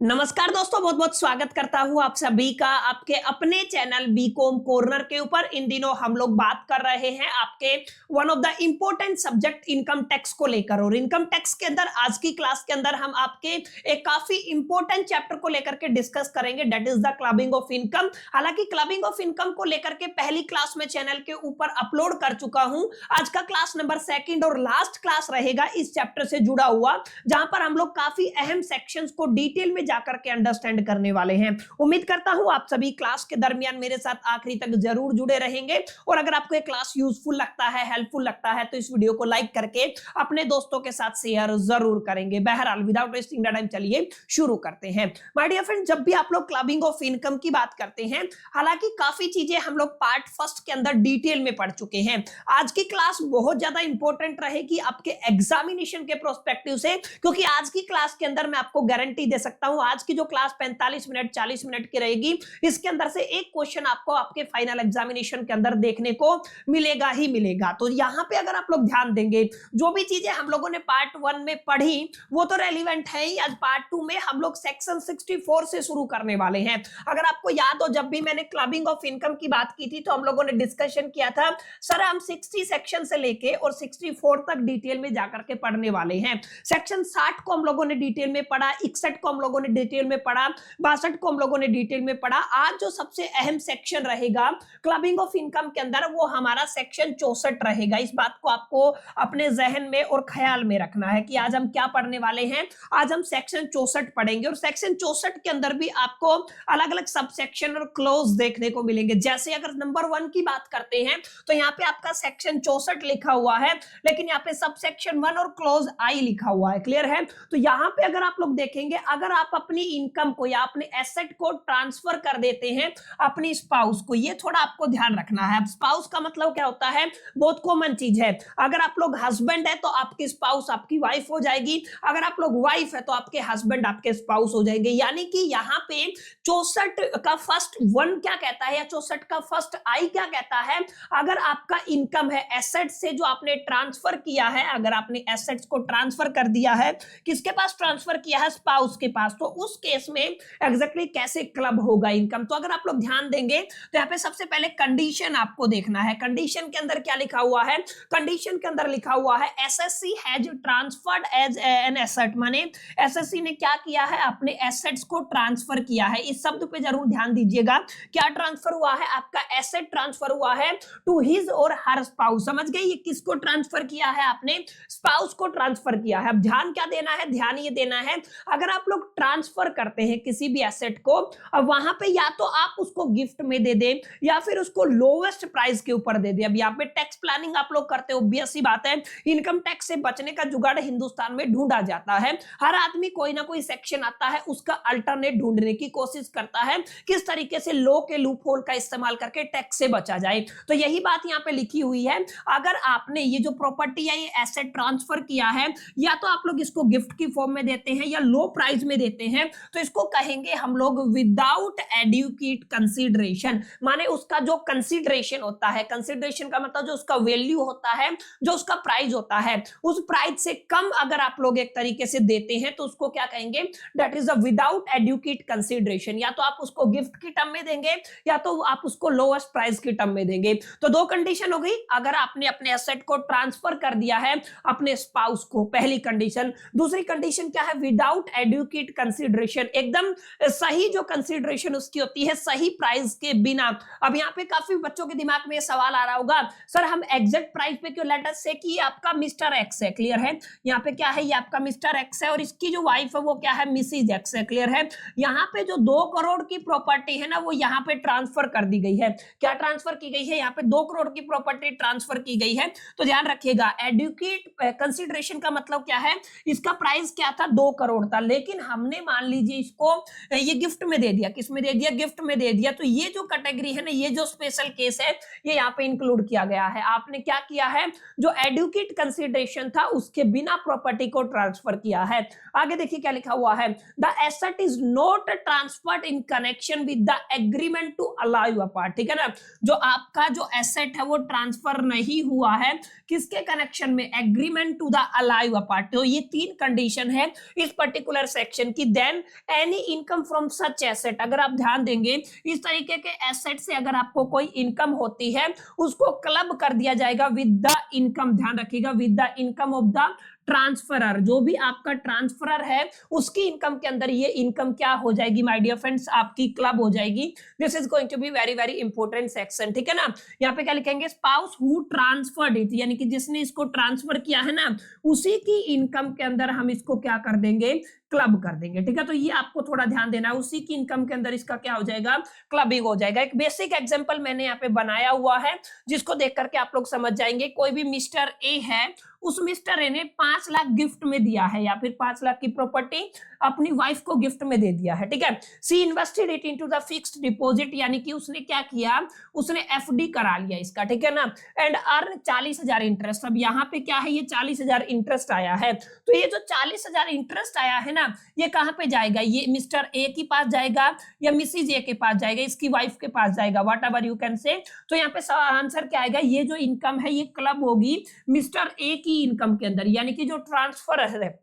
नमस्कार दोस्तों, बहुत बहुत स्वागत करता हूं आप सभी का आपके अपने चैनल बीकॉम कॉर्नर के ऊपर। इन दिनों हम लोग बात कर रहे हैं आपके one of the important subject income tax को लेकर। और इनकम टैक्स के अंदर आज की क्लास के अंदर हम आपके एक काफी इंपॉर्टेंट चैप्टर को लेकर के डिस्कस करेंगे, that is the clubbing of income. हालांकि क्लबिंग ऑफ इनकम को लेकर के पहली क्लास में चैनल के ऊपर अपलोड कर चुका हूं। आज का क्लास नंबर सेकंड और लास्ट क्लास रहेगा इस चैप्टर से जुड़ा हुआ, जहां पर हम लोग काफी अहम सेक्शंस को डिटेल में जाकर के अंडरस्टैंड करने वाले हैं। उम्मीद करता हूं आप सभी क्लास के दरमियान मेरे साथ आखिरी तक जरूर जुड़े रहेंगे। और अगर आपको ये क्लास यूजफुल लगता है, हेल्पफुल लगता है, तो इस वीडियो को लाइक करके अपने दोस्तों के साथ शेयर जरूर करेंगे। बहरहाल विदाउट वेस्टिंग द टाइम चलिए शुरू करते हैं। माय डियर फ्रेंड, जब भी आप लोग क्लबिंग ऑफ इनकम की बात करते हैं, हालांकि काफी चीजें हम लोग पार्ट फर्स्ट के अंदर डिटेल में पढ़ चुके हैं। आज की क्लास बहुत ज्यादा इंपॉर्टेंट रहेगी आपके एग्जामिनेशन के प्रोस्पेक्टिव से, क्योंकि आज की क्लास के अंदर मैं आपको गारंटी दे सकता हूं, आज की जो क्लास 45 मिनट 40 मिनट की रहेगी, इसके अंदर से एक क्वेश्चन आपको आपके फाइनल एग्जामिनेशन के अंदर देखने को मिलेगा ही मिलेगा। तो यहां पे अगर आप लोग ध्यान देंगे, जो भी चीजें हम लोगों ने पार्ट 1 में पढ़ी वो तो रेलिवेंट है ही। आज पार्ट 2 में हम लोग सेक्शन 64 से शुरू करने वाले हैं। अगर आपको याद हो, जब भी मैंने क्लबिंग ऑफ इनकम की बात की थी तो हम लोगों ने डिस्कशन किया था, सर हम 60 सेक्शन से लेके और 64 तक डिटेल में जाकर के पढ़ने वाले हैं। सेक्शन 60 को हम लोगों ने डिटेल में पढ़ा, 61 को हम लोगों ने डिटेल में पढ़ा, 62 को हम लोगों ने डिटेल में पढ़ा। आज जो सबसे अहम सेक्शन रहेगा क्लबिंग ऑफ इनकम के अंदर, वो हमारा सेक्शन 64 रहेगा। इस बात को आपको अपने जहन में और ख्याल में रखना है कि आज हम क्या पढ़ने वाले हैं। आज हम सेक्शन 64 पढ़ेंगे और सेक्शन 64 के अंदर भी आपको अलग अलग सब सेक्शन और क्लोज देखने को मिलेंगे। जैसे अगर नंबर 1 की बात करते हैं तो यहाँ पे आपका सेक्शन 64 लिखा हुआ है, लेकिन यहाँ पे सब सेक्शन 1 और क्लोज आई लिखा हुआ है। क्लियर है? तो यहाँ पे अगर आप लोग देखेंगे, अगर आप अपनी इनकम को या अपने एसेट को ट्रांसफर कर देते हैं अपनी स्पाउस को, ये थोड़ा आपको ध्यान रखना है। स्पाउस का मतलब क्या होता है? बहुत कॉमन चीज है। अगर आप लोग हस्बैंड है तो आपकी स्पाउस आपकी वाइफ हो जाएगी, अगर आप लोग वाइफ है तो आपके हस्बैंड आपके स्पाउस हो जाएंगे। यानी कि यहाँ पे 64 का फर्स्ट 1 क्या कहता है या 64 का फर्स्ट आई क्या कहता है? अगर आपका इनकम है एसेट से जो आपने ट्रांसफर किया है, अगर आपने एसेट्स को ट्रांसफर कर दिया है, किसके पास ट्रांसफर किया है? स्पाउस के पास। तो उस केस में एग्जैक्टली कैसे क्लब होगा इनकम? तो अगर आप लोग ध्यान देंगे तो यहाँ पे सबसे पहले कंडीशन आपको देखना है। कंडीशन के अंदर क्या लिखा हुआ है? कंडीशन के अंदर लिखा हुआ है SSC has transferred as an asset, माने एसएससी ने क्या किया है? अपने एसेट्स को ट्रांसफर किया है। इस शब्द पे जरूर ध्यान दीजिएगा। क्या ट्रांसफर हुआ है? आपका एसेट ट्रांसफर हुआ है टू हिज और हर स्पाउस। समझ गए? ये किसको ट्रांसफर किया है? आपने स्पाउस को ट्रांसफर किया है। अब ध्यान क्या देना है? ध्यान ये देना है, अगर आप लोग ट्रांसफर करते हैं किसी भी एसेट को, अब वहां पे या तो आप उसको गिफ्ट में दे दें या फिर उसको लोवेस्ट प्राइस के ऊपर दे दें। अब यहाँ पे टैक्स प्लानिंग आप लोग करते हो, ऑब्वियस सी बात है, इनकम टैक्स से बचने का जुगाड़ हिंदुस्तान में ढूंढा जाता है। हर आदमी कोई ना कोई सेक्शन आता है, उसका अल्टरनेट ढूंढने की कोशिश करता है, किस तरीके से लॉ के लूप होल का इस्तेमाल करके टैक्स से बचा जाए। तो यही बात यहाँ पे लिखी हुई है। अगर आपने ये जो प्रॉपर्टी या ये एसेट ट्रांसफर किया है, या तो आप लोग इसको गिफ्ट की फॉर्म में देते हैं या लो प्राइस में देते हैं, तो इसको कहेंगे हम लोग विदाउट एडुकेट कंसीडरेशन। माने उसका जो कंसीडरेशन होता है, कंसीडरेशन का मतलब जो उसका वैल्यू होता है, जो उसका प्राइस होता है, उस प्राइस से कम अगर आप लोग एक तरीके से देते हैं तो उसको क्या कहेंगे? That is a without adequate consideration. या तो आप उसको गिफ्ट की टर्म में देंगे या तो आप उसको लोएस्ट प्राइस की टर्म में देंगे। तो दो कंडीशन हो गई। अगर आपने अपने एसेट को ट्रांसफर कर दिया है अपने स्पाउस को, पहली कंडीशन। दूसरी कंडीशन क्या है? विदाउट एडुकेट कंसीडरेशन, एकदम सही जो कंसीडरेशन उसकी होती है, सही प्राइस के बिना। अब यहाँ पे काफी बच्चों के दिमाग में सवाल आ रहा होगा, सर हम एग्जैक्ट प्राइस पे क्यों? लेट अस से कि आपका मिस्टर एक्स है। क्लियर है? यहाँ पे क्या है? ये आपका मिस्टर एक्स है और इसकी जो वाइफ है वो क्या है? मिसिज एक्स है। क्लियर है? यहाँ पे जो 2 करोड़ की प्रॉपर्टी है ना, वो यहाँ पे ट्रांसफर कर दी गई है। क्या ट्रांसफर की गई है? यहाँ पे 2 करोड़ की प्रॉपर्टी ट्रांसफर की गई है। तो ध्यान रखिएगा, एडुकेट कंसीडरेशन का मतलब क्या है? इसका प्राइस क्या था? 2 करोड़ था, लेकिन हमने मान लीजिए इसको ये गिफ्ट में दे दिया। किस में दे दिया? गिफ्ट में दे दिया। तो ये जो कैटेगरी है ना, ये जो स्पेशल केस है, ये यहाँ पे इंक्लूड किया गया है। आपने क्या किया है? जो एडुकेट कंसीडरेशन था उसके बिना प्रॉपर्टी को ट्रांसफर किया है। आगे देखिए क्या लिखा हुआ है? The asset is not transferred in connection with the agreement to allow a part. ठीक है ना? जो आपका जो एसेट है वो ट्रांसफर नहीं हुआ है, किसके कनेक्शन में? Agreement to the allow a part. तो ये 3 कंडीशन है इस पर्टिकुलर सेक्शन की। Then any income from such asset, अगर आप ध्यान देंगे इस तरीके के एसेट से अगर आपको कोई इनकम होती है उसको क्लब कर दिया जाएगा विद द इनकम, ध्यान रखिएगा, with the income of the transferor, जो भी आपका ट्रांसफरर है उसकी इनकम के अंदर ये इनकम क्या हो जाएगी माय डियर फ्रेंड्स, आपकी क्लब हो जाएगी। This is going to be very very important section, ठीक है ना। यहाँ पे क्या लिखेंगे, स्पाउस हु ट्रांसफर्ड इट, यानी कि जिसने इसको ट्रांसफर किया है ना उसी की इनकम के अंदर हम इसको क्या कर देंगे, क्लब कर देंगे, ठीक है। तो ये आपको थोड़ा ध्यान देना है, उसी की इनकम के अंदर इसका क्या हो जाएगा, क्लबिंग हो जाएगा। एक बेसिक एग्जांपल मैंने यहाँ पे बनाया हुआ है जिसको देख करके आप लोग समझ जाएंगे। कोई भी मिस्टर ए है, उस मिस्टर ए ने 5 लाख गिफ्ट में दिया है या फिर 5 लाख की प्रॉपर्टी अपनी वाइफ को गिफ्ट में दे दिया है, ठीक है। She invested it into the fixed deposit, यानी कि उसने क्या किया, उसने एफडी करा लिया इसका, ठीक है ना, एंड अर्न 40,000 इंटरेस्ट। अब यहाँ पे क्या है, ये 40,000 इंटरेस्ट आया है, तो ये जो 40,000 इंटरेस्ट आया है ना ये कहां पे जाएगा, ये मिस्टर ए के पास जाएगा या मिसिज ए के पास जाएगा, इसकी वाइफ के पास जाएगा, what ever you can say. तो यहाँ पे आंसर क्या आएगा, ये जो इनकम है ये क्लब होगी मिस्टर ए की इनकम के अंदर, यानी कि जो ट्रांसफर है,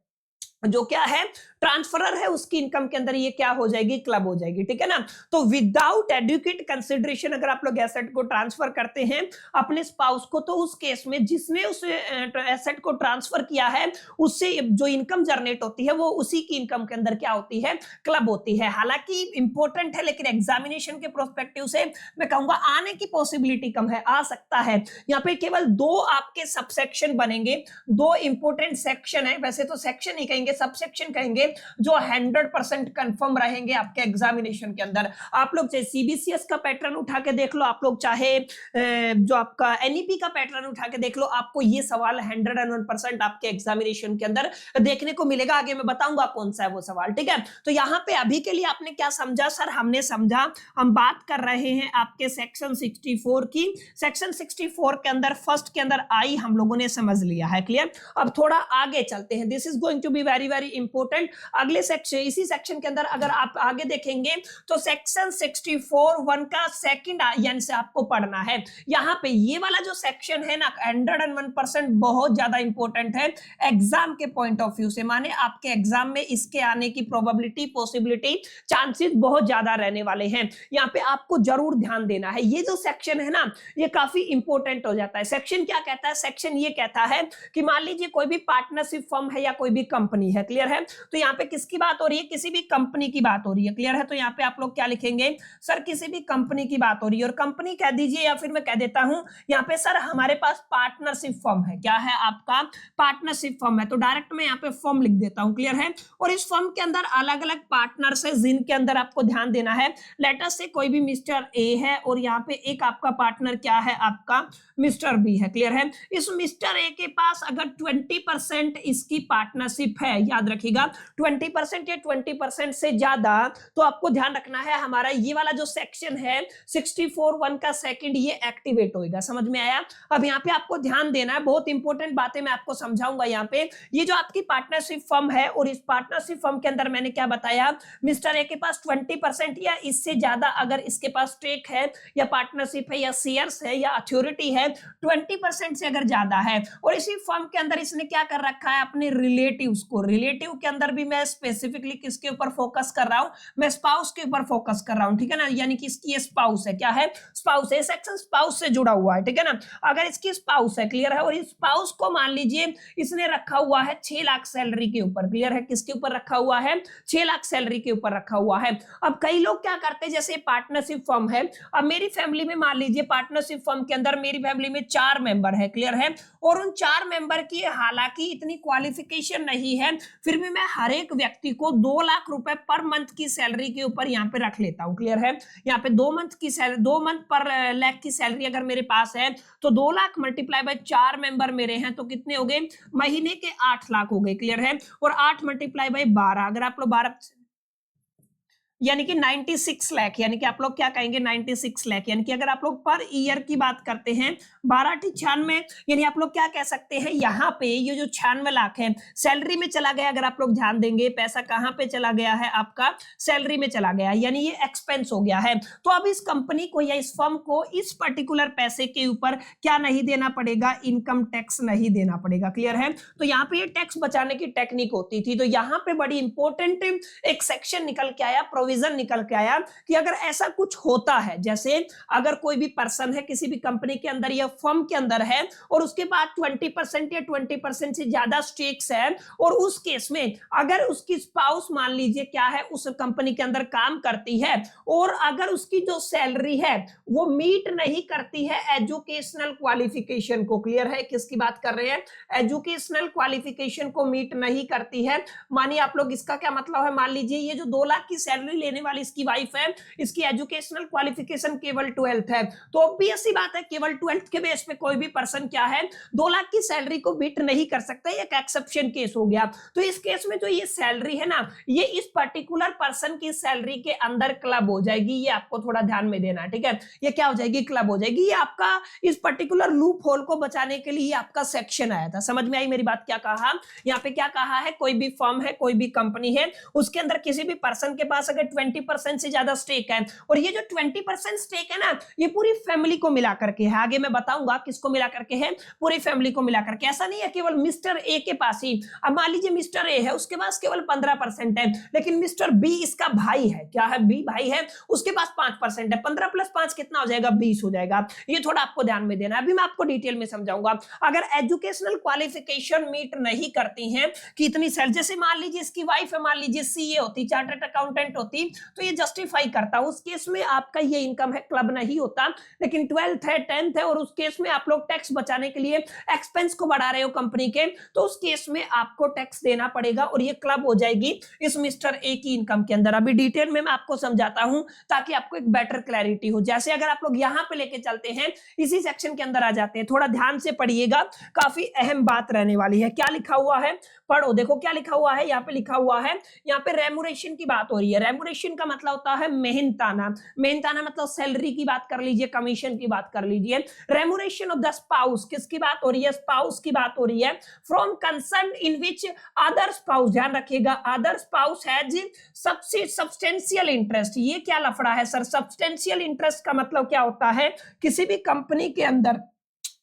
जो क्या है ट्रांसफरर है उसकी इनकम के अंदर ये क्या हो जाएगी, क्लब हो जाएगी, ठीक है ना। तो विदाउट एडुकेट कंसिडरेशन अगर आप लोग एसेट को ट्रांसफर करते हैं अपने स्पाउस को, तो उस केस में जिसने उस एसेट को ट्रांसफर किया है उससे जो इनकम जनरेट होती है वो उसी की इनकम के अंदर क्या होती है, क्लब होती है। हालांकि इंपॉर्टेंट है लेकिन एग्जामिनेशन के प्रोस्पेक्टिव से मैं कहूंगा आने की पॉसिबिलिटी कम है, आ सकता है। यहाँ पे केवल 2 आपके सबसेक्शन बनेंगे, 2 इंपॉर्टेंट सेक्शन है, वैसे तो सेक्शन ही कहेंगे, सबसेक्शन कहेंगे, जो 100% कंफर्म रहेंगे आपके एग्जामिनेशन के अंदर। आप लोग चाहे सीबीसीएस का पैटर्न उठा के देख लो, आप लोग चाहे जो आपका एनईपी का पैटर्न उठा के देख लो, आपको ये सवाल 101% आपके एग्जामिनेशन के अंदर देखने को मिलेगा। आगे मैं बताऊंगा कौन सा है वो सवाल, ठीक है। तो यहाँ पे अभी के लिए आपने क्या समझा, सर हमने समझा हम बात कर रहे हैं आपके सेक्शन 64 की। सेक्शन 64 के अंदर फर्स्ट के अंदर आई हम लोगों ने समझ लिया है, क्लियर। अब थोड़ा आगे चलते हैं, this is going to be very very important. अगले सेक्शन, इसी सेक्शन के अंदर अगर आप आगे देखेंगे तो सेक्शन 64(1) का सेकंड यानी से आपको पढ़ना है। यहाँ पे ये वाला जो सेक्शन है ना 101% बहुत ज्यादा इंपॉर्टेंट है एग्जाम के पॉइंट ऑफ व्यू से, माने आपके एग्जाम में इसके आने की प्रोबेबिलिटी, पॉसिबिलिटी, चांसेस बहुत ज्यादा रहने वाले हैं। यहाँ पे आपको जरूर ध्यान देना है, ये जो सेक्शन है ना ये काफी इंपॉर्टेंट हो जाता है। सेक्शन क्या कहता है, सेक्शन ये कहता है कि मान लीजिए कोई भी पार्टनरशिप फर्म है या कोई भी कंपनी है, क्लियर है। तो यहाँ पे किसकी बात हो रही है, किसी भी कंपनी की बात हो रही है, क्लियर है। तो यहाँ पे आप लोग क्या लिखेंगे, सर किसी भी कंपनी की बात हो रही है, और कंपनी कह दीजिए या फिर मैं कह देता हूं यहाँ पे सर हमारे पास पार्टनरशिप फर्म है, क्या है आपका पार्टनरशिप फर्म है, तो डायरेक्ट मैं यहाँ पे फर्म लिख देता हूं, क्लियर है। और इस फर्म के अंदर अलग अलग पार्टनर्स है जिनके अंदर आपको ध्यान देना है। लेटर से कोई भी मिस्टर ए है और यहाँ पे एक आपका पार्टनर क्या है, आपका मिस्टर बी है, क्लियर है। इस मिस्टर ए के पास अगर 20% इसकी पार्टनरशिप है, याद रखिएगा 20% या 20% से ज्यादा, तो आपको ध्यान रखना है हमारा ये वाला जो सेक्शन है 64(1) का सेकंड ये एक्टिवेट होगा, समझ में आया। अब यहाँ पे आपको ध्यान देना है, बहुत इंपॉर्टेंट बातें मैं आपको समझाऊंगा। यहाँ पे ये जो आपकी पार्टनरशिप फर्म है और इस पार्टनरशिप फर्म के अंदर मैंने क्या बताया, मिस्टर ए के पास 20% या इससे ज्यादा अगर इसके पास स्टेक है या पार्टनरशिप है या शेयर्स है या अथॉरिटी है 20% से अगर ज्यादा है, और इसी फर्म के अंदर इसने क्या कर रखा है अपने रिलेटिव्स को, रिलेटिव के अंदर भी मैं स्पेसिफिकली किसके ऊपर फोकस कर रहा हूं, मैं स्पाउस के ऊपर फोकस कर रहा हूं, ठीक है ना। यानी कि इसकी स्पाउस है, क्या है, स्पाउस है, सेक्शन स्पाउस से जुड़ा हुआ है, ठीक है ना। अगर इसकी स्पाउस है, क्लियर है, और इस स्पाउस को मान लीजिए इसने रखा हुआ है 6 लाख सैलरी के ऊपर, क्लियर है, किसके ऊपर रखा हुआ है, 6 लाख सैलरी के ऊपर रखा हुआ है। अब कई लोग क्या करते हैं, जैसे पार्टनरशिप फर्म है, अब मेरी फैमिली में मान लीजिए पार्टनरशिप फर्म के अंदर मेरी फैमिली में 4 मेंबर है, क्लियर है, और उन 4 मेंबर की हालांकि इतनी क्वालिफिकेशन नहीं है, फिर भी मैं हर एक व्यक्ति को 2 लाख रुपए पर मंथ की सैलरी के ऊपर यहाँ पे रख लेता हूँ, क्लियर है। यहाँ पे 2 मंथ की सैलरी, 2 मंथ पर लाख की सैलरी अगर मेरे पास है तो 2 लाख मल्टीप्लाई बाय 4 मेंबर मेरे हैं तो कितने हो गए, महीने के 8 लाख हो गए, क्लियर है। और 8 मल्टीप्लाई बाय 12, अगर आप लोग 12 यानी कि 96 लाख, यानी कि आप लोग क्या कहेंगे 96 लाख, यानी कि अगर आप लोग पर ईयर की बात करते हैं 12×96, यानी आप लोग क्या कह सकते हैं यहाँ पे ये जो 96 लाख है सैलरी में चला गया। अगर आप लोग ध्यान देंगे पैसा कहाँ पे चला गया है, आपका सैलरी में चला गया, यानी ये एक्सपेंस हो गया है। तो अब इस कंपनी को या इस फर्म को इस पर्टिकुलर पैसे के ऊपर क्या नहीं देना पड़ेगा, इनकम टैक्स नहीं देना पड़ेगा। क्लियर है? तो यहाँ पे ये टैक्स बचाने की टेक्निक होती थी। तो यहाँ पे बड़ी इंपॉर्टेंट एक सेक्शन निकल के आया, प्रोविजन निकल के आया कि अगर ऐसा कुछ होता है, जैसे अगर कोई भी पर्सन है किसी भी कंपनी के अंदर या फर्म के अंदर है और उसके बाद 20% या 20% से ज्यादा स्टेक्स है, और उस केस में अगर उसकी स्पाउस मान लीजिए क्या है उस कंपनी के अंदर काम करती है, और अगर उसकी जो सैलरी है वो मीट नहीं करती है एजुकेशनल क्वालिफिकेशन को। क्लियर है? किसकी बात कर रहे हैं? एजुकेशनल क्वालिफिकेशन को मीट नहीं करती है। मानिए आप लोग, इसका क्या मतलब है, मान लीजिए ये जो 2 लाख की सैलरी लेने वाली इसकी वाइफ है, इसकी एजुकेशनल क्वालिफिकेशन केवल 12th है, तो ऑब्वियस सी बात है केवल 12th के बेस पे कोई भी पर्सन क्या है 2 लाख की सैलरी को बीट नहीं कर सकता। एक एक्सेप्शन केस हो गया। तो इस केस में जो ये सैलरी है ना, ये इस पर्टिकुलर पर्सन की सैलरी के अंदर क्लब हो जाएगी। ये आपको थोड़ा ध्यान में देना है, ठीक है? ये क्या हो जाएगी, क्लब हो जाएगी। ये आपका इस पर्टिकुलर लूप होल को बचाने के लिए आपका सेक्शन आया था। समझ में आई मेरी बात? क्या कहा यहाँ पे, क्या कहा है, कोई भी फर्म है, कोई भी कंपनी है, उसके अंदर किसी भी पर्सन के पास अगर 20% से ज्यादा स्टेक है, और ये जो 20% स्टेक है ना, ये पूरी फैमिली को मिला करके है। आगे मैं बताऊंगा किसको मिला करके है, पूरी फैमिली को मिला करके। ऐसा नहीं है केवल मिस्टर ए के पास ही। अब मान लीजिए मिस्टर ए है, उसके पास केवल 15% है, लेकिन मिस्टर बी इसका भाई है, क्या है, बी भाई है, उसके पास 5% है। 15 + 5 कितना हो जाएगा, 20 हो जाएगा। ये थोड़ा आपको ध्यान में देना है, अभी मैं आपको डिटेल में समझाऊंगा। अगर एजुकेशनल क्वालिफिकेशन मीट नहीं करती हैं कि इतनी सैलरी, जैसे मान लीजिए इसकी वाइफ है, मान लीजिए सीए होती, चार्टर्ड अकाउंटेंट होती, तो ये जस्टिफाई करता। उस केस में आपका ये इनकम है क्लब नहीं होता। लेकिन 12th है, 10th है, और उस केस में आप लोग टैक्स बचाने के लिए एक्सपेंस को बढ़ा रहे हो कंपनी के, तो उस केस में आपको टैक्स देना पड़ेगा, और ये क्लब हो जाएगी इस मिस्टर ए की इनकम के अंदर। अभी डिटेल में मैं आपको समझाता हूं ताकि आपको एक बेटर क्लैरिटी हो। जैसे अगर आप लोग यहां पे लेके चलते हैं, इसी सेक्शन के अंदर आ जाते हैं, थोड़ा ध्यान से पढ़िएगा, काफी अहम बात रहने वाली है। क्या लिखा हुआ है, पढ़ो, देखो क्या लिखा हुआ है। यहाँ पे लिखा हुआ है, यहाँ पे रेमुरेशन की बात हो रही है। रेमुरेशन का मतलब होता है मेहनताना। मेहनताना मतलब सैलरी की बात कर लीजिए, कमीशन की बात कर लीजिए। रेमुरेशन ऑफ द स्पाउस, किसकी बात हो रही है, स्पाउस की बात हो रही है। From concern in which other spouse, ध्यान रखिएगा, other spouse has substantial interest. ये क्या लफड़ा है सर, सब्सटेंशियल इंटरेस्ट का मतलब क्या होता है, किसी भी कंपनी के अंदर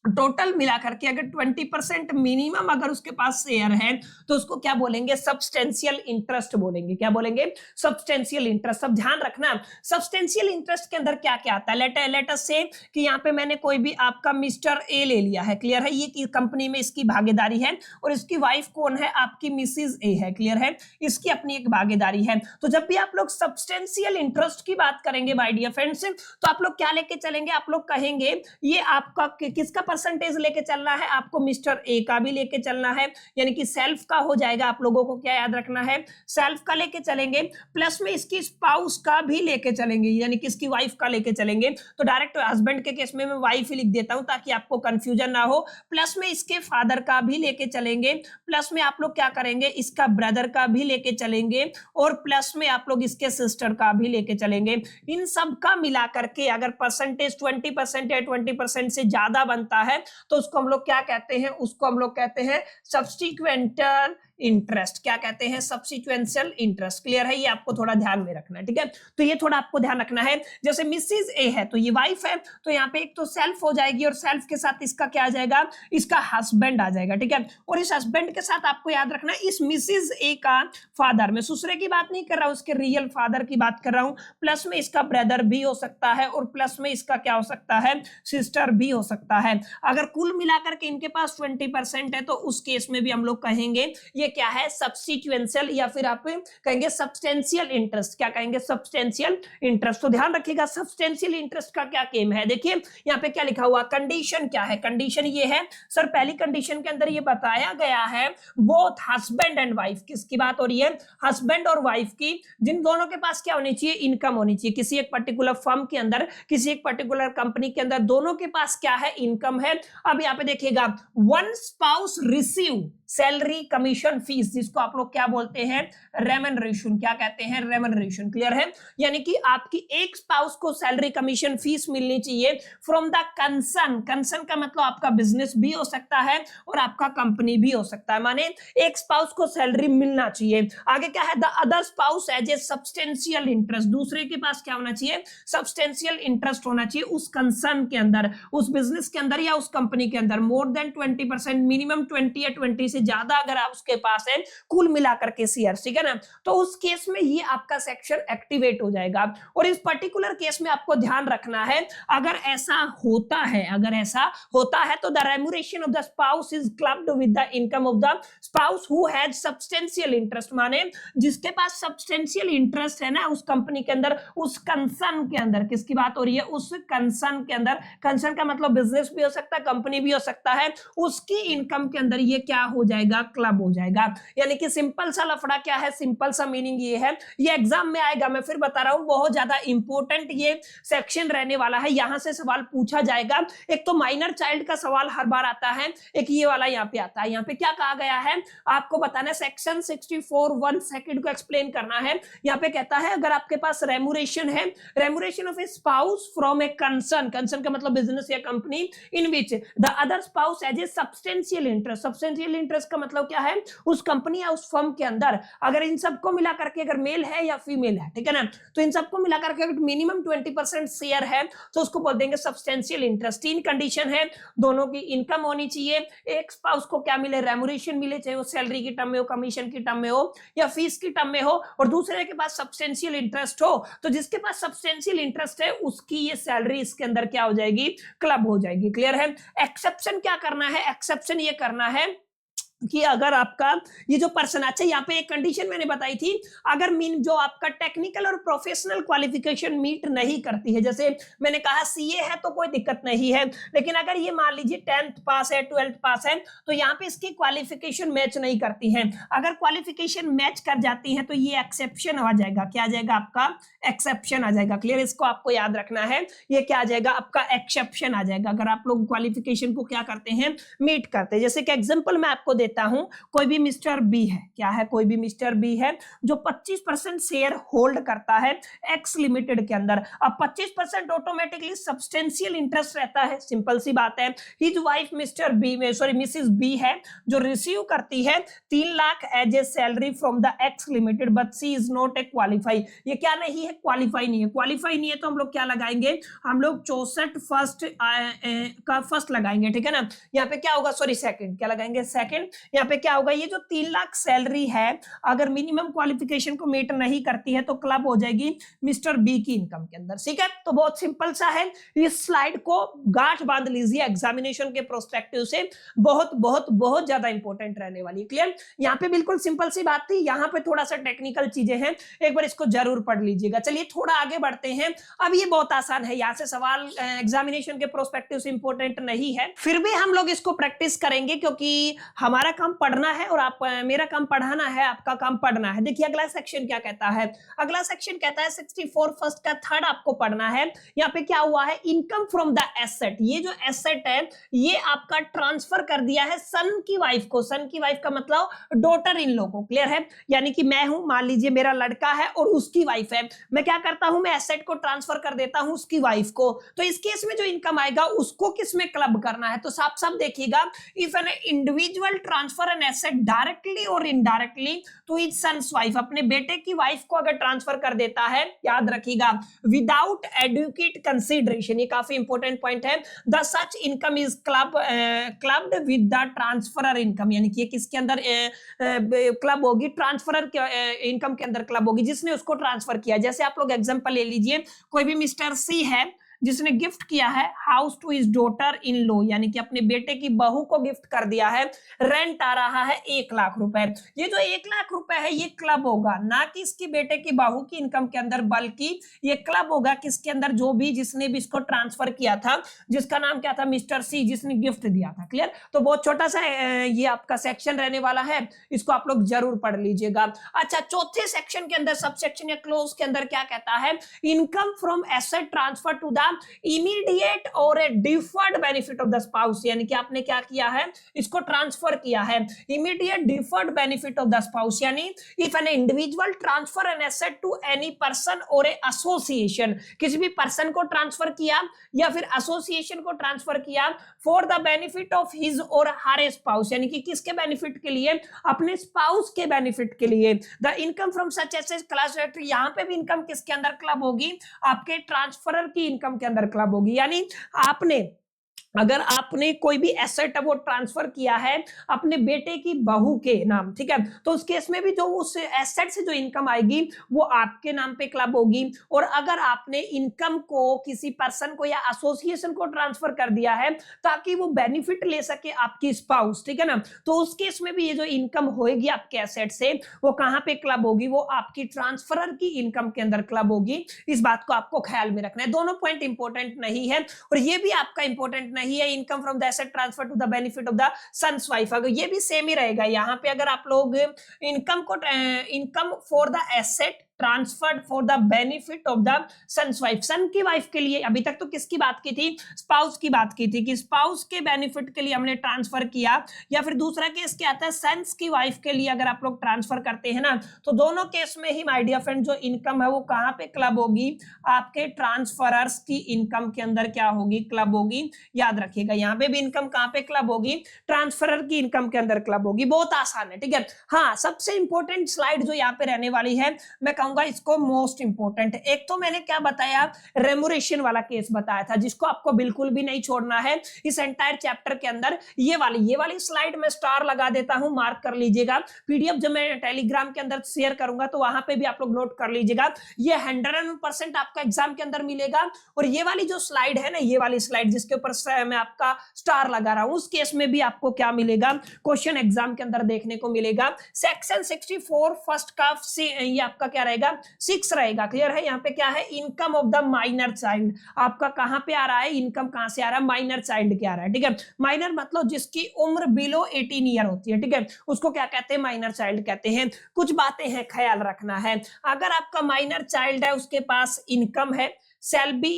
टोटल मिलाकर के अगर 20% मिनिमम अगर उसके पास शेयर है, तो उसको क्या बोलेंगे, सब्सटेंशियल इंटरेस्ट बोलेंगे। क्या बोलेंगे, सब्सटेंशियल इंटरेस्ट। सब ध्यान रखना, सब्सटेंशियल इंटरेस्ट के अंदर क्या क्या आता है। लेट अस से कि यहाँ पे मैंने कोई भी आपका मिस्टर ए ले लिया है, क्लियर है, ये कंपनी में इसकी भागीदारी है, और इसकी वाइफ कौन है, आपकी मिसिज ए है, क्लियर है, इसकी अपनी एक भागीदारी है। तो जब भी आप लोग सब्सटेंशियल इंटरेस्ट की बात करेंगे माय डियर फ्रेंड्स, तो आप लोग क्या लेके चलेंगे, आप लोग कहेंगे ये आपका किसका परसेंटेज लेके चलना है, आपको मिस्टर ए का भी लेके चलना है, यानी कि सेल्फ का हो जाएगा। आप लोगों को क्या याद रखना है, सेल्फ का लेके चलेंगे, प्लस में इसकी स्पाउस का भी लेके चलेंगे, यानी कि इसकी वाइफ का लेके चलेंगे। तो डायरेक्ट हस्बैंड के केस में मैं वाइफ ही लिख देता हूं ताकि आपको कंफ्यूजन ना हो। प्लस में इसके फादर का भी लेके चलेंगे, प्लस में आप लोग क्या करेंगे, इसका ब्रदर का भी लेके चलेंगे, और प्लस में आप लोग इसके सिस्टर का भी लेके चलेंगे। इन सब का मिला करके अगर परसेंटेज 20% या 20% से ज्यादा बनता है, तो उसको हम लोग क्या कहते हैं, उसको हम लोग कहते हैं सब्स्टिक्वेंटल इंटरेस्ट। क्या कहते हैं, सब्स्टिक्वेंशियल इंटरेस्ट। क्लियर है, ये आपको थोड़ा ध्यान में रखना है, ठीक है। तो ये थोड़ा आपको ध्यान रखना है। जैसे मिसिज ए है तो ये वाइफ है, तो यहाँ पे एक तो सेल्फ हो जाएगी, और सेल्फ के साथ इसका क्या आ जाएगा, इसका हस्बैंड आ जाएगा, ठीक है। और इस हस्बैंड के साथ आपको याद रखना है इस मिसिज ए का फादर, मैं दूसरे की बात नहीं कर रहा हूं, उसके रियल फादर की बात कर रहा हूं। प्लस में इसका ब्रदर भी हो सकता है, और प्लस में इसका क्या हो सकता है, सिस्टर भी हो सकता है। अगर कुल मिलाकर के इनके पास 20% है, तो उस केस में भी हम लोग कहेंगे ये क्या है, सब्स्टिट्यूएंशियल, या फिर आप कहेंगे सब्सटेंशियल इंटरेस्ट। क्या कहेंगे, सब्सटेंशियल इंटरेस्ट। तो ध्यान रखिएगा सब्सटेंशियल इंटरेस्ट का क्या गेम है। देखिए यहाँ पे क्या लिखा हुआ, कंडीशन क्या है, कंडीशन ये है सर, पहली कंडीशन के अंदर ये बताया गया है बोथ हस्बैंड एंड वाइफ, किसकी बात हो रही है, हस्बैंड और वाइफ की, जिन दोनों के पास क्या होनी चाहिए, इनकम होनी चाहिए। किसी एक पर्टिकुलर फर्म के अंदर, किसी एक पर्टिकुलर कंपनी के अंदर दोनों के पास क्या है, इनकम है। अब यहाँ पे देखिएगा, one spouse receive salary commission fees, जिसको आप लोग क्या बोलते हैं, रेमनरेशन, क्या कहते हैं, रेमनरेशन। क्लियर है? यानी कि आपकी एक स्पाउस को सैलरी कमीशन फीस मिलनी चाहिए फ्रॉम द कंसर्न। कंसर्न का मतलब आपका बिजनेस भी हो सकता है और आपका कंपनी भी हो सकता है, माने एक स्पाउस को सैलरी मिलना चाहिए। आगे क्या है, the other spouse as a substantial interest, दूसरे के पास क्या होना चाहिए, सब्सटेंशियल इंटरेस्ट होना चाहिए उस कंसर्न के अंदर, उस बिजनेस के अंदर या उस कंपनी के अंदर, मोर देन 20%, मिनिमम 20 या 20 से ज्यादा अगर आप उसके पास है कुल मिलाकर के शेयर, ठीक है ना, तो उस केस में ये आपका सेक्शन एक्टिवेट हो जाएगा। और इस पर्टिकुलर केस में आपको ध्यान रखना है, अगर ऐसा होता है, अगर ऐसा होता है तो the remuneration of the spouse is clubbed with the income of the spouse who has substantial interest, माने जिसके पास सब्सटेंशियल इंटरेस्ट है ना उस कंपनी के अंदर, उस कंसर्न के अंदर, किसकी बात हो रही है, उस कंसर्न के अंदर, कंसर्न का मतलब बिजनेस भी हो सकता है, कंपनी भी हो सकता है, उसकी इनकम के अंदर ये क्या हो जाएगा, क्लब हो जाएगा। यानी कि सिंपल सा लफड़ा क्या है, सिंपल सा मीनिंग ये है, ये एग्जाम में आएगा, मैं फिर बता रहा हूं, बहुत ज्यादा इंपॉर्टेंट ये सेक्शन रहने वाला है, यहां से सवाल पूछा जाएगा। एक तो माइनर चाइल्ड का सवाल हर बार आता है, एक ये वाला यहाँ पे आता है। यहाँ पे क्या कहा गया है आपको बताना है, सेक्शन 64 1 सेकंड को एक्सप्लेन करना है। यहाँ पे कहता है अगर आपके पास रेम्यूनरेशन है, remuneration of a spouse from a concern, concern का मतलब बिजनेस या company, in which the other spouse as a substantial interest, substantial interest का मतलब क्या है, उस कंपनी या उस फर्म के अंदर अगर इन सबको मिला करके अगर मेल है या फीमेल है, ठीक है ना, तो इन सबको मिला करके अगर मिनिमम 20% शेयर है तो उसको बोल देंगे सब्सटेंशियल इंटरेस्ट। तीन कंडीशन है, दोनों की इनकम होनी चाहिए, एक स्पाउस को क्या मिले, रेम्यूनरेशन मिले, चाहे वो सैलरी की टर्म में हो, कमीशन की टर्म में हो या फीस की टर्म में हो, और दूसरे के पास सब्सटेंशियल इंटरेस्ट हो, तो जिसके पास सब्सटेंशियल इंटरेस्ट है उसकी ये सैलरी इसके अंदर क्या हो जाएगी, क्लब हो जाएगी। क्लियर है? एक्सेप्शन क्या करना है, एक्सेप्शन ये करना है कि अगर आपका ये जो पर्सन, अच्छा यहाँ पे एक कंडीशन मैंने बताई थी, अगर मीन जो आपका टेक्निकल और प्रोफेशनल क्वालिफिकेशन मीट नहीं करती है, जैसे मैंने कहा सीए है तो कोई दिक्कत नहीं है, लेकिन अगर ये मान लीजिए 10th पास है, 12th पास है, तो यहाँ पे इसकी क्वालिफिकेशन मैच नहीं करती है, अगर क्वालिफिकेशन मैच कर जाती है तो ये एक्सेप्शन आ जाएगा, क्या आ जाएगा आपका, एक्सेप्शन आ जाएगा। क्लियर? इसको आपको याद रखना है, ये क्या आ जाएगा आपका, एक्सेप्शन आ जाएगा, अगर आप लोग क्वालिफिकेशन को क्या करते हैं, मीट करते हैं। जैसे कि एग्जाम्पल मैं आपको देता हूं, कोई भी मिस्टर बी है, क्या है, कोई भी मिस्टर बी है जो 25% शेयर होल्ड करता है एक्स लिमिटेड के अंदर। अब 25% ऑटोमेटिकली सब्सटेंशियल इंटरेस्ट रहता है, सिंपल सी बात है। हिज वाइफ मिस्टर बी में सॉरी मिसेस बी है जो रिसीव करती है 3 lakh as a salary from the X limited, but she is not a qualify. ये क्या नहीं है, क्वालिफाई नहीं है। क्वालिफाई नहीं है तो हम लोग क्या लगाएंगे, हम लोग 64 फर्स्ट का फर्स्ट लगाएंगे, ठीक है ना। यहाँ पे क्या होगा, सॉरी सेकंड, क्या लगाएंगे, सेकंड। यहाँ पे क्या होगा, ये जो 3 लाख सैलरी है अगर मिनिमम क्वालिफिकेशन को मीट नहीं करती है तो क्लब हो जाएगी मिस्टर बी की इनकम के अंदर। ठीक है, तो बहुत सिंपल सा है, इस स्लाइड को गांठ बांध लीजिए, एग्जामिनेशन के प्रोस्पेक्टिव से बहुत बहुत बहुत ज्यादा इंपॉर्टेंट रहने वाली। क्लियर? यहाँ पे बिल्कुल सिंपल सी बात थी, यहाँ पे थोड़ा सा टेक्निकल चीजें हैं, एक बार इसको जरूर पढ़ लीजिएगा। चलिए थोड़ा आगे बढ़ते हैं। अब ये बहुत आसान है, यहाँ से सवाल एग्जामिनेशन के प्रोस्पेक्टिव से इंपॉर्टेंट नहीं है, फिर भी हम लोग इसको प्रैक्टिस करेंगे क्योंकि हमारा काम पढ़ना है और आप मेरा काम पढ़ाना है, आपका काम पढ़ना है। देखिए अगला सेक्शन क्या कहता है, अगला सेक्शन कहता है 64 फर्स्ट का थर्ड आपको पढ़ना है। यहाँ पे क्या हुआ है, इनकम फ्रॉम द एसेट, ये जो एसेट है ये आपका ट्रांसफर कर दिया है सन की वाइफ को। सन की वाइफ का मतलब डॉटर इन लो को। क्लियर है? यानी कि मैं हूं, मान लीजिए मेरा लड़का है और उसकी वाइफ है, मैं क्या करता हूं, मैं एसेट को ट्रांसफर कर देता हूं उसकी वाइफ को। तो इस केस में जो इनकम आएगा उसको किस में क्लब करना है, तो साफ साफ देखिएगा, if an individual transfer an asset directly और indirectly to his son's wife, अपने बेटे की वाइफ को अगर ट्रांसफर कर देता है, याद रखिएगा, विदाउट एडुकेट कंसीडरेशन, ये काफी इंपॉर्टेंट पॉइंट है, the such income is clubbed with the transferor income, यानी कि ये किसके अंदर क्लब होगी, ट्रांसफरर इनकम के अंदर क्लब होगी, जिसने उसको ट्रांसफर किया। जैसे आप लोग एग्जांपल ले लीजिए, कोई भी मिस्टर सी है जिसने गिफ्ट किया है house to his daughter in law, यानी कि अपने बेटे की बहू को गिफ्ट कर दिया है, रेंट आ रहा है 1 लाख रुपए। ये जो 1 लाख रुपए है ये क्लब होगा ना कि इसकी बेटे की बहू की इनकम के अंदर, बल्कि ये क्लब होगा किसके अंदर, जो भी जिसने भी इसको ट्रांसफर किया था, जिसका नाम क्या था, मिस्टर सी, जिसने गिफ्ट दिया था। क्लियर? तो बहुत छोटा सा ये आपका सेक्शन रहने वाला है, इसको आप लोग जरूर पढ़ लीजिएगा। अच्छा, चौथे सेक्शन के अंदर, सब सेक्शन या क्लोज के अंदर क्या कहता है, income from asset transfer to the immediate और a deferred benefit of the spouse, यानी कि आपने क्या किया है, इसको ट्रांसफर किया है। Immediate deferred benefit of the spouse यानी if an individual transfer an asset to any person और ए एसोसिएशन, किसी भी पर्सन को ट्रांसफर किया या फिर एसोसिएशन को ट्रांसफर किया for the benefit of his और हर स्पाउस, यानी कि किसके बेनिफिट के लिए, अपने स्पाउस के बेनिफिट के लिए। The income from such asset class, यहां पे भी इनकम किसके अंदर क्लब होगी, आपके ट्रांसफरर की इनकम के अंदर क्लब होगी। यानी अगर आपने कोई भी एसेट है वो ट्रांसफर किया है अपने बेटे की बहू के नाम, ठीक है, तो उस केस में भी जो उस एसेट से जो इनकम आएगी वो आपके नाम पे क्लब होगी। और अगर आपने इनकम को किसी पर्सन को या एसोसिएशन को ट्रांसफर कर दिया है ताकि वो बेनिफिट ले सके आपकी स्पाउस, ठीक है ना, तो उस केस में भी ये जो इनकम होगी आपके एसेट से वो कहां पे क्लब होगी, वो आपकी ट्रांसफरर की इनकम के अंदर क्लब होगी। इस बात को आपको ख्याल में रखना है। दोनों पॉइंट इंपॉर्टेंट नहीं है और ये भी आपका इंपॉर्टेंट नहीं है, income from the asset transfer to the benefit of the son's wife, अगर ये भी सेम ही रहेगा। यहां पे अगर आप लोग income for the asset transferred for the benefit of the son's wife, son की वाइफ के लिए, अभी तक तो किसकी बात की थी, स्पाउस की बात की थी कि स्पाउस के बेनिफिट के लिए हमने ट्रांसफर किया, या फिर दूसरा केस क्या आता है, सन्स की वाइफ के लिए अगर आप लोग ट्रांसफर करते हैं ना, तो दोनों केस में ही माय डियर फ्रेंड जो इनकम है वो कहां पे क्लब होगी, आपके ट्रांसफरर्स की इनकम के अंदर क्या होगी, क्लब होगी। याद रखिएगा यहां पे भी इनकम कहां पे क्लब होगी, ट्रांसफरर की इनकम के अंदर क्लब होगी। बहुत आसान है, ठीक है। हाँ, सबसे इंपॉर्टेंट स्लाइड जो यहाँ पे रहने वाली है, मैं कहूंगा इसको मोस्ट इंपोर्टेंट। एक तो मैंने क्या बताया, रेमुरेशन वाला केस बताया था जिसको आपको बिल्कुल भी नहीं छोड़ना है इस एंटायर चैप्टर के अंदर। ये वाली स्लाइड में स्टार लगा देता हूं, मार्क कर लीजिएगा। पीडीएफ जब मैं टेलीग्राम के अंदर शेयर करूंगा तो वहां पे भी आप लोग नोट कर लीजिएगा। ये 100% आपका एग्जाम के अंदर मिलेगा। और ये वाली जो स्लाइड है ना, ये वाली स्लाइड जिसके ऊपर मैं आपका स्टार लगा रहा हूं, उस केस में भी आपको क्या मिलेगा, क्वेश्चन एग्जाम के अंदर देखने को मिलेगा। सेक्शन 64 फर्स्ट का ये आपका क्या रहेगा, 6 रहेगा। क्लियर है। यहाँ पे क्या है, income of the minor child, आपका कहां पे आ रहा है, इनकम कहां से आ रहा है, माइनर चाइल्ड के आ रहा है, ठीक है। माइनर मतलब जिसकी उम्र बिलो 18 ईयर होती है, ठीक है, उसको क्या कहते हैं, माइनर चाइल्ड कहते हैं। कुछ बातें हैं ख्याल रखना है, अगर आपका माइनर चाइल्ड है उसके पास इनकम है, shall be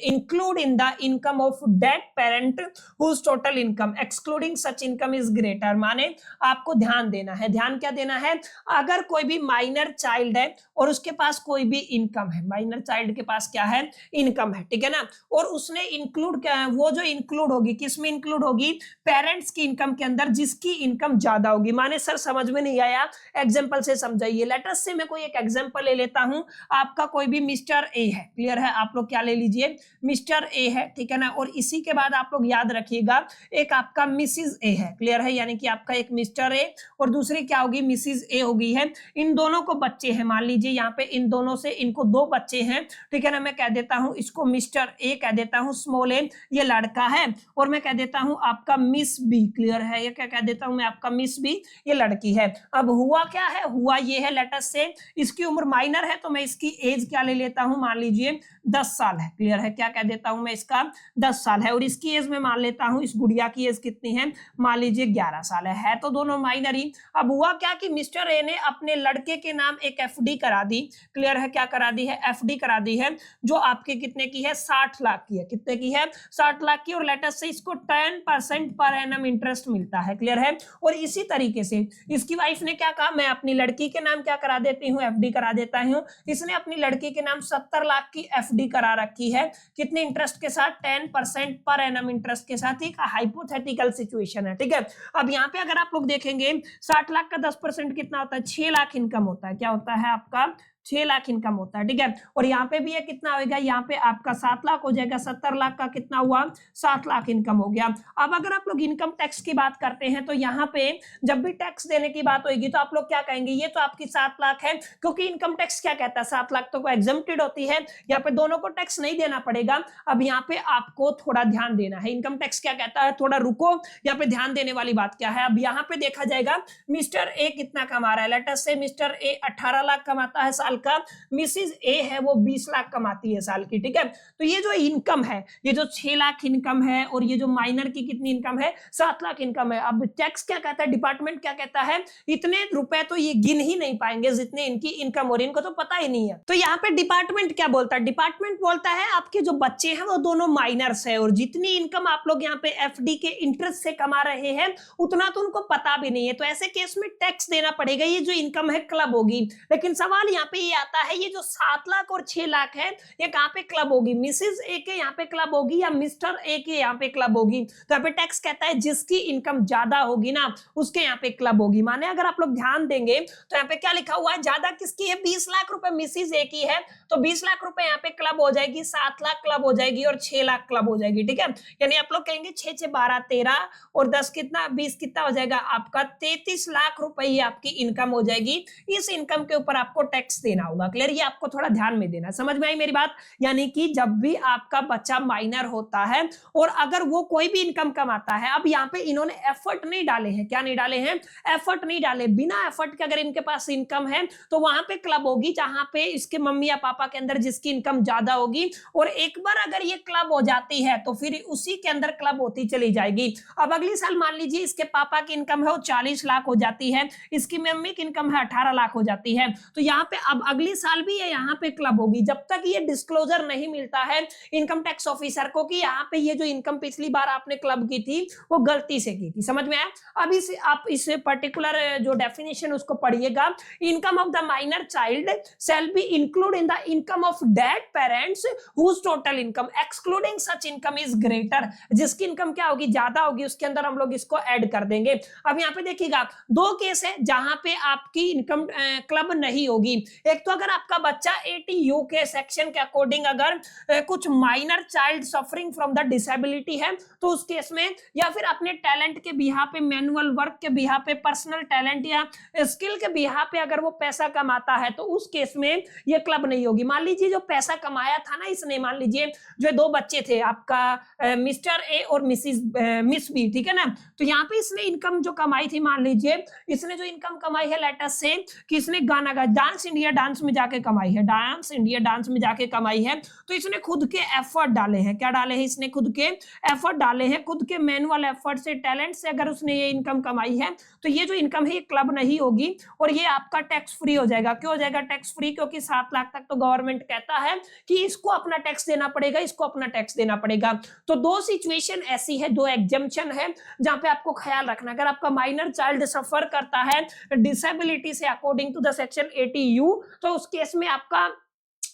include in the income of that parent whose total income excluding such income is greater। माने आपको ध्यान देना है, ध्यान क्या देना है, अगर कोई भी माइनर चाइल्ड है और उसके पास कोई भी इनकम है, माइनर चाइल्ड के पास क्या है, इनकम है, ठीक है ना, और उसने इंक्लूड क्या है, वो जो इंक्लूड होगी किस में इंक्लूड होगी, पेरेंट्स की इनकम के अंदर जिसकी इनकम ज्यादा होगी। माने सर समझ में नहीं आया, एग्जाम्पल से समझाइए। लेटस से मैं कोई एक एग्जाम्पल ले लेता हूं, आपका कोई भी मिस्टर ए है, क्लियर है, आप लोग क्या ले लीजिए, मिस्टर ए है, ठीक है ना, और इसी के बाद आप लोग याद रखिएगा एक आपका मिसिज ए है, क्लियर है, यानी कि आपका एक मिस्टर ए और दूसरी क्या होगी, मिसिज ए होगी है। इन दोनों को बच्चे हैं, मान लीजिए यहाँ पे इन दोनों से इनको 2 बच्चे हैं, ठीक है ना, मैं कह देता हूं इसको मिस्टर ए कह देता हूं, स्मॉल ए ये लड़का है, और मैं कह देता हूं आपका मिस बी, क्लियर है, ये क्या कह देता हूं मैं, आपका मिस बी ये लड़की है। अब हुआ क्या है, हुआ ये है, लेटस से इसकी उम्र माइनर है तो मैं इसकी एज क्या ले लेता हूं, मान लीजिए 10 साल है, क्लियर है, क्या कह देता हूं मैं, इसका 10 साल है, और इसकी एज में मान लेता हूं, इस गुड़िया की एज कितनी है, मान लीजिए 11 साल है तो दोनों माइनर ही। अब हुआ क्या कि मिस्टर ए ने अपने लड़के के नाम एक एफडी करा दी, क्लियर है, क्या करा दी है, एफडी करा दी है, जो आपके कितने की है, 60 लाख की है, कितने की है, 60 लाख की, और लेटर से इसको 10% पर एनम इंटरेस्ट मिलता है, क्लियर है। और इसी तरीके से इसकी वाइफ ने क्या कहा, मैं अपनी लड़की के नाम क्या करा देती हूँ, एफडी करा देता हूँ। इसने अपनी लड़की के नाम 70 लाख की एफडी करा रखी है, कितने इंटरेस्ट के साथ, 10% पर एनम इंटरेस्ट के साथ। एक हाइपोथेटिकल सिचुएशन है, ठीक है। अब यहाँ पे अगर आप लोग देखेंगे 60 लाख का 10% कितना होता है, 6 लाख इनकम होता है, क्या होता है आपका, 6 लाख इनकम होता है, ठीक है। और यहाँ पे भी ये कितना होगा, यहाँ पे आपका 7 लाख हो जाएगा, 70 लाख का कितना हुआ, 7 लाख इनकम हो गया। अब अगर आप लोग इनकम टैक्स की बात करते हैं तो यहाँ पे जब भी टैक्स देने की बात होगी तो आप लोग क्या कहेंगे, ये तो आपकी 7 लाख है, क्योंकि इनकम टैक्स क्या कहता है, 7 लाख तो एग्जम्प्टेड होती है, यहाँ पे दोनों को टैक्स नहीं देना पड़ेगा। अब यहाँ पे आपको थोड़ा ध्यान देना है, इनकम टैक्स क्या कहता है, थोड़ा रुको, यहाँ पे ध्यान देने वाली बात क्या है। अब यहाँ पे देखा जाएगा मिस्टर ए कितना कमा रहा है, लेट अस से मिस्टर ए 18 लाख कमाता है साल साल का मिसिज ए है वो 20 लाख कमाती है साल की, ठीक है। तो ये जो इनकम है, ये जो 6 लाख इनकम है और ये जो माइनर की कितनी इनकम है, 7 लाख इनकम है। अब टैक्स क्या कहता है, डिपार्टमेंट क्या कहता है, इतने रुपए तो ये गिन ही नहीं पाएंगे जितने इनकी इनकम हो रही है, इनको तो पता ही नहीं है। तो यहाँ पे डिपार्टमेंट क्या बोलता है, डिपार्टमेंट बोलता है आपके जो बच्चे हैं वो दोनों माइनर्स है और जितनी इनकम आप लोग यहाँ पे एफडी के इंटरेस्ट से कमा रहे हैं उतना तो उनको पता भी नहीं है, तो ऐसे केस में टैक्स देना पड़ेगा। ये जो इनकम है क्लब होगी, लेकिन सवाल यहाँ पे ये आता है ये जो 7 लाख और 6 लाख है ये कहाँ पे क्लब होगी, मिसिज ए के यहाँ पे क्लब होगी या मिस्टर ए के यहाँ पे क्लब होगी। तो यहाँ पे टैक्स कहता है जिसकी इनकम ज्यादा होगी ना उसके यहाँ पे क्लब होगी। माने अगर आप लोग ध्यान देंगे तो यहाँ पे क्या लिखा हुआ है, ज्यादा किसकी है, 20 लाख रुपए मिसिज ए की है, तो 20 लाख रुपए यहाँ पे क्लब हो जाएगी, 7 लाख क्लब हो जाएगी और 6 लाख क्लब हो जाएगी, ठीक है। यानी आप लोग कहेंगे 6 6 12 13 और 10 कितना 20 कितना हो जाएगा आपका 33 लाख रुपए आपकी इनकम हो जाएगी। इस इनकम के ऊपर आपको टैक्स देना होगा। क्लियर, ये आपको थोड़ा ध्यान में देना, समझ में आई मेरी बात। यानी कि जब भी आपका बच्चा माइनर होता है और अगर वो कोई भी इनकम कमाता है, अब यहाँ पे इन्होंने एफर्ट नहीं डाले हैं, क्या नहीं डाले हैं, एफर्ट नहीं डाले, बिना एफर्ट के अगर इनके पास इनकम है तो वहां पे क्लब होगी जहां पे इसके मम्मी या पापा के अंदर जिसकी इनकम ज्यादा होगी, और एक बार अगर ये क्लब हो जाती है तो फिर उसी के अंदर क्लब होती चली जाएगी। अब अगली साल मान लीजिए इसके पापा की इनकम है वो 40 लाख हो जाती है, इसकी मम्मी की इनकम है 18 लाख हो जाती है, तो यहाँ पे अब अगली साल भी ये यहाँ पे क्लब होगी जब तक ये डिस्क्लोजर नहीं मिलता है इनकम टैक्स ऑफिसर को कि यहाँ पे ये जो इनकम पिछली बार आपने क्लब की थी वो गलती से की थी। समझ में आया। अब आप इस पर्टिकुलर जो डेफिनेशन उसको पढ़िएगा, income of the minor child shall be include in the income of dead parents whose total income excluding such income is greater. जिसकी इनकम क्या होगी, ज्यादा होगी, उसके अंदर हम लोग इसको ऐड कर देंगे। अब यहाँ पे देखिएगा दो केस है जहां पे आपकी इनकम क्लब नहीं होगी। एक तो अगर आपका बच्चा 80U के सेक्शन के अकॉर्डिंग अगर कुछ minor child suffering from the disability है तो उस केस में, या फिर अपने टैलेंट के बिहा पे, मैनुअल वर्क के बिहा पे, पर्सनल टैलेंट या स्किल के बिहा पे अगर वो पैसा कमाता है तो उस केस में ये क्लब नहीं होगी। मान लीजिए जो पैसा कमाया था ना इसने, मान लीजिए जो दो बच्चे थे आपका मिस्टर ए और मिस बी, ठीक है ना, तो यहाँ पे इसने इनकम जो कमाई थी, मान लीजिए इसने जो इनकम कमाई है लेटस से कि इसने गाना गा, डांस इंडिया डांस में जाके कमाई है, डांस इंडिया डांस में जाके कमाई है, तो इसने खुद के एफर्ट डाले हैं, क्या डाले हैं, इसने खुद के एफर्ट डाले हैं, खुद के मैनुअल एफर्ट से, टैलेंट से अगर उसने ये इनकम कमाई है तो ये जो इनकम है ये क्लब नहीं होगी और ये आपका टैक्स फ्री हो जाएगा। क्यों हो जाएगा टैक्स फ्री, क्योंकि 7 लाख तक तो गवर्नमेंट कहता है कि इसको अपना टैक्स देना पड़ेगा, इसको अपना टैक्स देना पड़ेगा। तो दो सिचुएशन ऐसी है, दो एग्जम्पशन है जहां पे आपको ख्याल रखना, अगर आपका माइनर चाइल्ड सफर करता है डिसेबिलिटी से according to the section 80U तो उस केस में आपका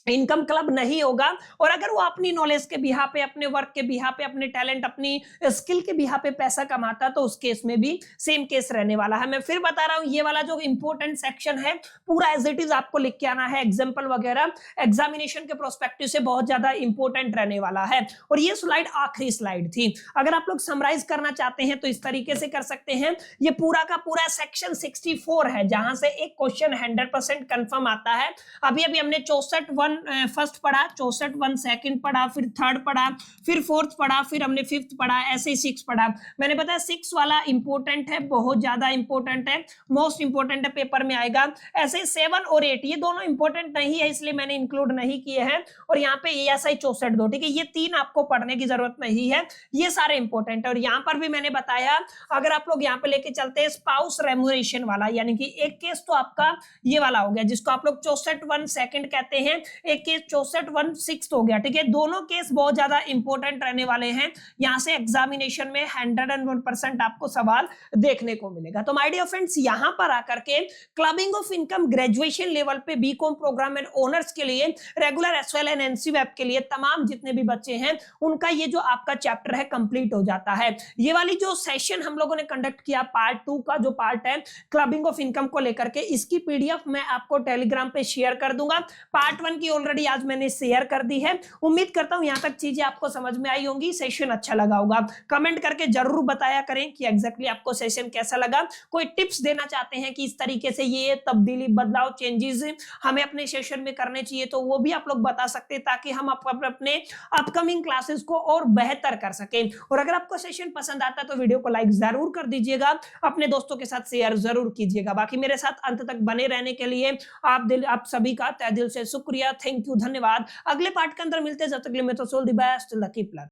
इनकम क्लब नहीं होगा। और अगर वो अपनी नॉलेज के बिहा पे, अपने वर्क के बिहा पे, अपने टैलेंट, अपनी स्किल के बिहा पे पैसा कमाता तो उस केस में भी सेम केस रहने वाला है। मैं फिर बता रहा हूं, ये वाला जो इंपॉर्टेंट सेक्शन है पूरा एज इट इज आपको लिख के आना है, एग्जाम्पल वगैरह एग्जामिनेशन के प्रोस्पेक्टिव से बहुत ज्यादा इंपॉर्टेंट रहने वाला है। और ये स्लाइड आखिरी स्लाइड थी, अगर आप लोग समराइज करना चाहते हैं तो इस तरीके से कर सकते हैं। ये पूरा का पूरा सेक्शन 64 है जहां से एक क्वेश्चन 100% कंफर्म आता है। अभी हमने 64 फर्स्ट पढ़ा, 64 सेकंड पढ़ा, फिर थर्ड पढ़ा, फिर फोर्थ पढ़ा, फिर हमने फिफ्थ पढ़ा, ऐसे ही 6 पढ़ा। मैंने बताया 6 वाला इंपॉर्टेंट है, बहुत ज्यादा इंपॉर्टेंट है, मोस्ट इंपॉर्टेंट है, पेपर में आएगा। ऐसे 7 और 8 ये दोनों इंपॉर्टेंट नहीं है इसलिए मैंने इंक्लूड नहीं किए हैं। और यहाँ पे ऐसा ही 64 दो, ठीक है, ये 3 आपको पढ़ने की जरूरत नहीं है, ये सारे इंपॉर्टेंट है। और यहाँ पर भी मैंने बताया अगर आप लोग यहाँ पे लेके चलते हैं स्पाउस रेम्यूनरेशन वाला, यानी कि एक केस तो आपका ये वाला हो गया जिसको आप लोग 64 सेकंड कहते हैं, एक केस 64 सिक्स्थ हो गया, ठीक है। दोनों केस बहुत ज्यादा इंपॉर्टेंट रहने वाले हैं, यहां से एग्जामिनेशन में 101% आपको सवाल देखने को मिलेगा। तो माय डियर फ्रेंड्स, यहां पर आकर के clubbing of income graduation level पे बीकॉम प्रोग्राम एंड ऑनर्स के लिए, रेगुलर एसवाइएल एंड एनसीवेप के लिए तमाम जितने भी बच्चे हैं उनका ये जो आपका चैप्टर है कंप्लीट हो जाता है। ये वाली जो सेशन हम लोगों ने कंडक्ट किया पार्ट 2 का जो पार्ट है क्लबिंग ऑफ इनकम को लेकर के, इसकी पीडीएफ मैं आपको टेलीग्राम पे शेयर कर दूंगा। पार्ट 1 की की ऑलरेडी आज मैंने शेयर कर दी है। उम्मीद करता हूं यहां तक चीजें आपको समझ में आई होंगी, सेशन अच्छा लगा होगा। कमेंट करके जरूर बताया करें कि एग्जैक्टली आपको सेशन कैसा लगा। कोई टिप्स देना चाहते हैं कि इस तरीके से ये तब्दीली, बदलाव, चेंजेस हमें अपने सेशन में करने चाहिए, तो वो भी आप लोग बता सकते हैं, ताकि हम अपने अपकमिंग क्लासेस को और बेहतर कर सकें। और अगर आपको सेशन पसंद आता है तो वीडियो को लाइक जरूर कर दीजिएगा, अपने दोस्तों के साथ शेयर जरूर कीजिएगा। बाकी मेरे साथ अंत तक बने रहने के लिए आप सभी का तहे दिल से शुक्रिया। थैंक यू, धन्यवाद। अगले पार्ट के अंदर मिलते हैं, जब तक के लिए मैं तो soul the best, lucky plus.